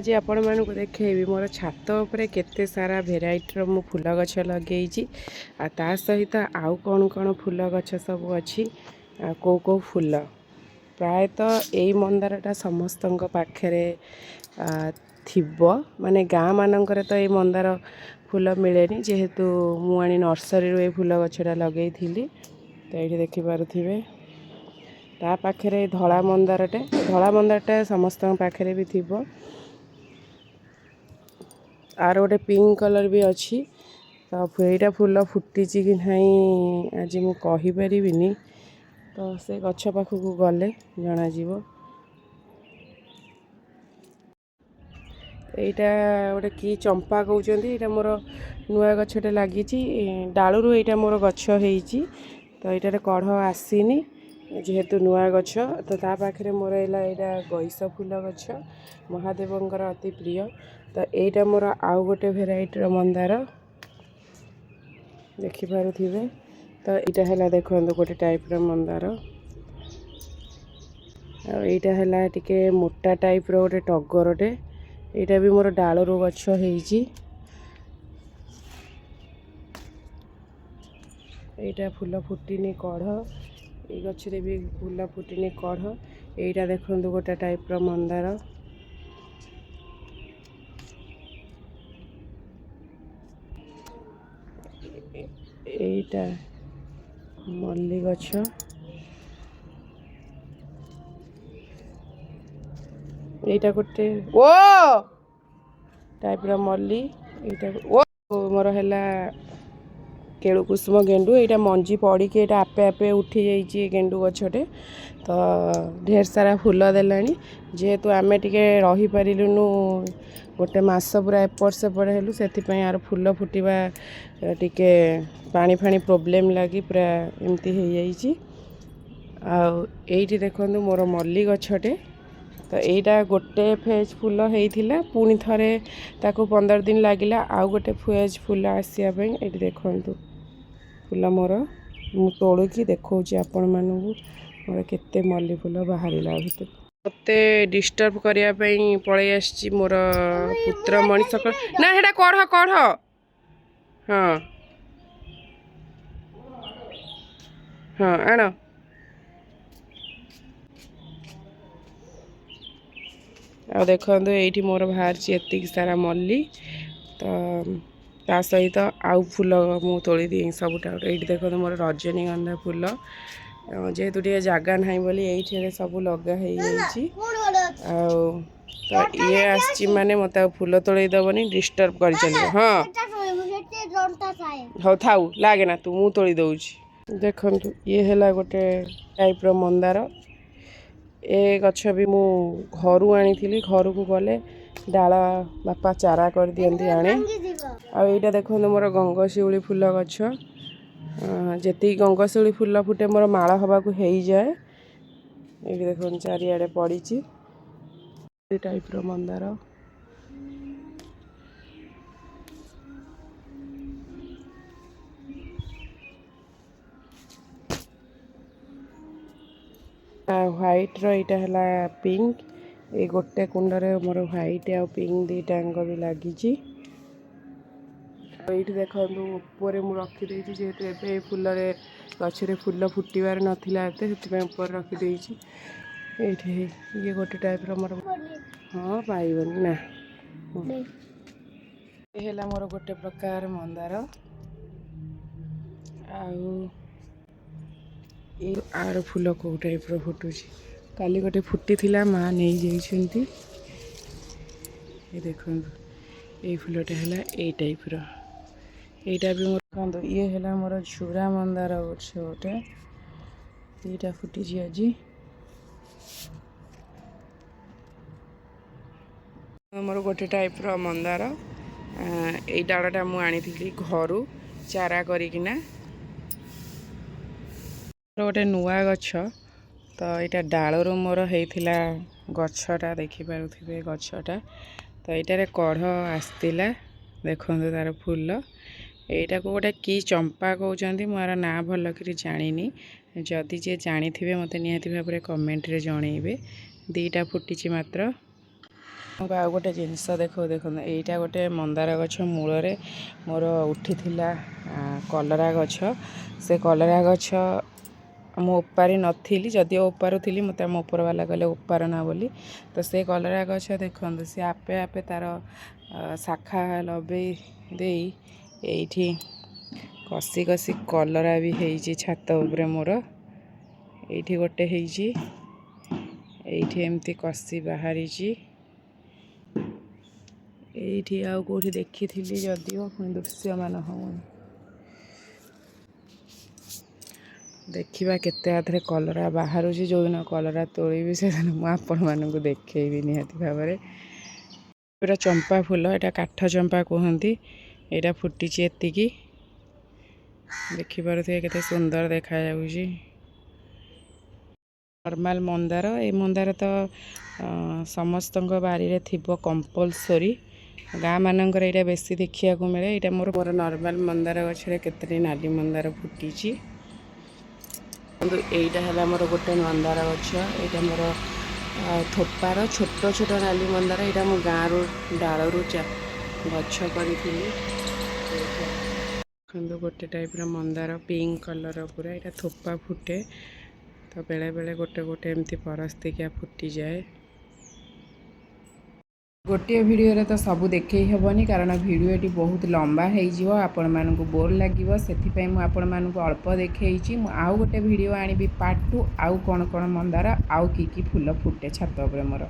आज आपण मानक देखी मोर छात उपरे केते सारा भेराइटर मु फूल गछ लगे ता सहित आउ कौन कौन फूल गछ सब अच्छी कौ कौ फूल प्रायतः यही मंदारटा समस्त पाखे थिबो माने गाँ मानकर तो ये मंदार फूल मिले जेहेतु मुझे नर्सरी ये फूल गछटा लगे तो ये देखिपे ता पाखे धला मंदारटा समस्त पाखे भी थी आर गोटे पिंक कलर भी अच्छी तो यहीटा फूल फुटी कि नहीं आज मु कहीपरि तो से गछ पाखक गले जना एटा गोटे कि चंपा कहते यहाँ मोर नुआ गछटे लगी डालू यहाँ मोर गछ होती तो यहाँ कढ़ आसीनी जेहेतु नुआ गछ तो ता पाखे मोर यहाँ गईस फूल गछ महादेवंकर अति प्रिय तो यहाँ मोर आउ गोटे भेराइटर मंदार देखिपे तो यहाँ है देखो गोटे टाइप मंदार आईटा है टिके मोटा टाइप गोटे टगरटे यहाँ भी मोर डालू गछ होती यहाँ फूल फुटिनी कढ़ ये गचरे भी फूल फुटिनी कढ़ यहाँ देखो गोटे टाइप मंदार एटा मल्ली गछ एटा गोटे ओ टाइप मल्ली एटा ओ मोर है केळु कुसुम गेंडू यहाँ मंजी पड़ी के आपे आपे उठी जाइए गेंडू गछटे तो ढेर सारा फूल देलानी जेहेतु आमे टिके रही पारिलुनु गोटे मास पूरा एपट सेपट हेलु से यार फूल फुटिबा टिके पानी फाणी प्रोब्लेम लगी पूरा एमती हो जाइए आईटी देखो मोर मल्ली गछटे तो यहाँ गोटे फेज फूल होता पुणी थे ताको 15 दिन लगिला आउ गोटे फेज फूल आसापी ये देखु फूल मोर मु तोड़ूकी देखा आपण मानू मोर केते मल्ली फूल बाहर भर मते डिस्टर्ब करने पलि आसी मोर पुत्र मनीष ना हेटा कढ़ कढ़ हाँ हाँ आण आ देखो ये मोर बाहर एति सारा मल्ली तो ता सहित आउ फूल मु तोड़ी दी सबुटा ये देखो मोर रजनीगंधा फूल जेहेतु टे जगह ना बोली ये सब लगा तो ये आसी माने मत फूल तोड़ दबनी डिस्टर्ब कर चलो हाँ हाँ थाऊ लगे ना तू मु तोड़ी दौची देखु ये है गोटे टाइप मंदार ए गछ भी मु घर आनी घर को गले डाला बापा चारा कर दियंती आने आईटा देखो मोर गंगशिउली फूल गछ जी गंगशिउली फूल फुटे मोर माला हवा को हो जाए ये देखो चारिआडे पड़ी टाइप मंदार व्हाइट रहा है पिंक ये गोटे कुंडरे मोर व्हाइट आ पिंक दीटांग भी लगी ये देखो ऊपर मुझे रखीदे जेहेतु ए फूल गचरे फूल फुटबार नाला ऊपर रखीदे ये गोटे टाइप मोर हाँ पाइबनी ना ये है मोर गोटे प्रकार मंदार आर फूल कौ टाइप फुटुची काली गोटे फुटी थिला माँ नहीं जाइछंती ये देखो ये फूलटा है ये टाइप यहाँ भी मोर ये है मोर झुरा मंदार गछ गोटे यहाँ फुटी आज मोर गोटे टाइप मंदार ये डालटा मुझे आनी घर चारा करिकिना गोटे नुआ गछ तो यहाँ डालू मोर होता गछटा देखिपे गछटा तो यहाँ कढ़ आसला देखो तार फूल यहाँ को गोटे कि चंपा कहते मोर ना भल कर जानी जदि जे जानी थे मत निहाती भाव कमेंट रे जनइबे दीटा फुटी मात्र ଆଉ ଗୋଟେ ଜିନିଷ ଦେଖନ୍ତୁ ଏଇଟା ଗୋଟେ ମନ୍ଦାର ଗଛ ମୂଳରେ ମୋର ଉଠିଥିଲା କଲରା ଗଛ। ସେ କଲରା ଗଛ ମୁଁ ଓପାରି ନଥିଲି, ଯଦିଓ ଓପାରୁଥିଲି ମୋତେ ଆମ ଉପରବାଲା କହିଲେ ଓପାର ନା ବୋଲି। ତ ସେ କଲରା ଗଛ ଦେଖନ୍ତୁ ସେ ଆପେ ଆପେ ତା'ର ଶାଖା ଲବେଇ ଦେଇ ଏଇଠି କଷି କଷି କଲରା ବି ହେଇଛି ଛାତ ଉପରେ ମୋର। ଏଇଠି ଗୋଟେ ହେଇଛି, ଏଇଠି ଏମିତି କଷି ବାହାରିଛି, ଏଇଠି ଆଉ କେଉଁଠି ଦେଖିଥିଲି ଯଦିଓ ପୁଣି ଦୃଶ୍ୟମାନ ହେଉନି। ଦେଖିବା କେତେ ଆଧରେ କଲରା ବାହାରୁଛି। ଯେଉଁଦିନ କଲରା ତୋଳିବି ସେଦିନ ମୁଁ ଆପଣମାନଙ୍କୁ ଦେଖେଇବି ନିହାତି ଭାବରେ। ପୁରା ଚମ୍ପା ଫୁଲ, ଏଇଟା କାଠ ଚମ୍ପା କୁହନ୍ତି। ଏଇଟା ଫୁଟିଛି ଏତିକି, ଦେଖିପାରୁଥିବେ କେତେ ସୁନ୍ଦର ଦେଖାଯାଉଛି। ନର୍ମାଲ ମନ୍ଦାର, ଏଇ ମନ୍ଦାର ତ ସମସ୍ତଙ୍କ ବାରିରେ ଥିବ କମ୍ପଲସରି। ଗାଁ ମାନଙ୍କରେ ଏଇଟା ବେଶୀ ଦେଖିବାକୁ ମିଳେ। ଏଇଟା ମୋର ନର୍ମାଲ ମନ୍ଦାର ଗଛରେ କେତେଟି ନାଲି ମନ୍ଦାର ଫୁଟିଛି। କିନ୍ତୁ ଏଇଟା ହେଲା ମୋର ଗୋଟେ ମନ୍ଦାର ଗଛ। ଏଇଟା ମୋର ଥୋପାର ଛୋଟ ଛୋଟ ନାଲି ମନ୍ଦାର। ଏଇଟା ମୁଁ ଗାଁରୁ ଡାଳରୁ ଗଛ କରିଥିଲି। ଦେଖନ୍ତୁ ଗୋଟେ ଟାଇପ୍ର ମନ୍ଦାର ପିଙ୍କ କଲର ପୁରା, ଏଇଟା ଥୋପା ଫୁଟେ। ତ ବେଳେବେଳେ ଗୋଟେ ଗୋଟେ ଏମିତି ପରସ୍ତିକିଆ ଫୁଟିଯାଏ। ଗୋଟିଏ ଭିଡ଼ିଓରେ ତ ସବୁ ଦେଖେଇ ହେବନି, କାରଣ ଭିଡ଼ିଓଟି ବହୁତ ଲମ୍ବା ହେଇଯିବ, ଆପଣମାନଙ୍କୁ ବୋର୍ ଲାଗିବ। ସେଥିପାଇଁ ମୁଁ ଆପଣମାନଙ୍କୁ ଅଳ୍ପ ଦେଖେଇଛି। ମୁଁ ଆଉ ଗୋଟେ ଭିଡ଼ିଓ ଆଣିବି ପାର୍ଟ 2, ଆଉ କ'ଣ କ'ଣ ମନ୍ଦାର ଆଉ କି ଫୁଲ ଫୁଟେ ଛାତ ଉପରେ ମୋର।